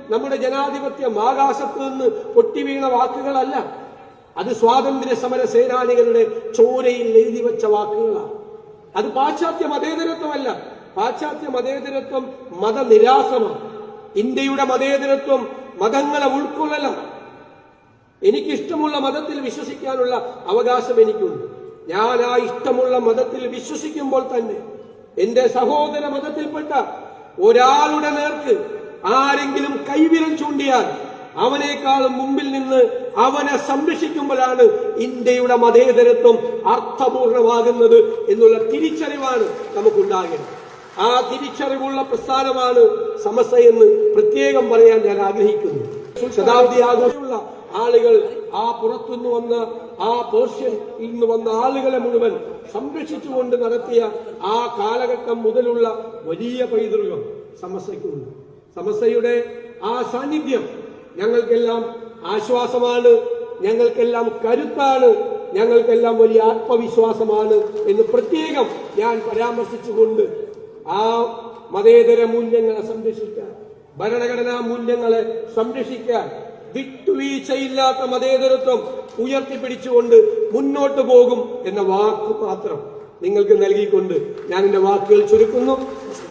നമ്മുടെ ജനാധിപത്യം ആകാശത്ത് നിന്ന് പൊട്ടിവീണ വാക്കുകളല്ല. അത് സ്വാതന്ത്ര്യ സമര സേനാനികളുടെ ചോരയിൽ എഴുതി വെച്ച വാക്കുകളാണ്. അത് പാശ്ചാത്യ മതേതരത്വമല്ല. പാശ്ചാത്യ മതേതരത്വം മതനിരാസമാണ്. ഇന്ത്യയുടെ മതേതരത്വം മതങ്ങളെ ഉൾക്കൊള്ളലാണ്. എനിക്കിഷ്ടമുള്ള മതത്തിൽ വിശ്വസിക്കാനുള്ള അവകാശം എനിക്കുണ്ട്. ഞാൻ ആ ഇഷ്ടമുള്ള മതത്തിൽ വിശ്വസിക്കുമ്പോൾ തന്നെ എന്റെ സഹോദര മതത്തിൽപ്പെട്ട ഒരാളുടെ നേർക്ക് ആരെങ്കിലും കൈവിരൽ ചൂണ്ടിയാൽ അവനേക്കാളും മുമ്പിൽ നിന്ന് അവനെ സംരക്ഷിക്കുമ്പോഴാണ് ഇന്ത്യയുടെ മതേതരത്വം അർത്ഥപൂർണമാകുന്നത് എന്നുള്ള തിരിച്ചറിവാണ് നമുക്കുണ്ടാകേണ്ടത്. ആ തിരിച്ചറിവുള്ള പ്രസ്ഥാനമാണ് സമസ്തയെന്ന് പ്രത്യേകം പറയാൻ ഞാൻ ആഗ്രഹിക്കുന്നു. ശതാബ്ദി ആഘോഷമുള്ള ആളുകൾ, ആ പുറത്തുനിന്ന് വന്ന ആ പേർഷ്യൻ ഇന്ന് വന്ന ആളുകളെ മുഴുവൻ സംരക്ഷിച്ചുകൊണ്ട് നടത്തിയ ആ കാലഘട്ടം മുതലുള്ള വലിയ പൈതൃകം സമസ്തയ്ക്കുണ്ട്. സമസ്തയുടെ ആ സാന്നിധ്യം ഞങ്ങൾക്കെല്ലാം ആശ്വാസമാണ്, ഞങ്ങൾക്കെല്ലാം കരുത്താണ്, ഞങ്ങൾക്കെല്ലാം വലിയ ആത്മവിശ്വാസമാണ് എന്ന് പ്രത്യേകം ഞാൻ പരാമർശിച്ചുകൊണ്ട് ആ മതേതര മൂല്യങ്ങളെ സംരക്ഷിക്കാൻ, ഭരണഘടനാ മൂല്യങ്ങളെ സംരക്ഷിക്കാൻ വിട്ടുവീഴ്ചയില്ലാത്ത മതേതരത്വം ഉയർത്തിപ്പിടിച്ചുകൊണ്ട് മുന്നോട്ട് പോകും എന്ന വാക്ക് മാത്രം നിങ്ങൾക്ക് നൽകിക്കൊണ്ട് ഞാൻ എന്റെ വാക്കുകൾ ചുരുക്കുന്നു.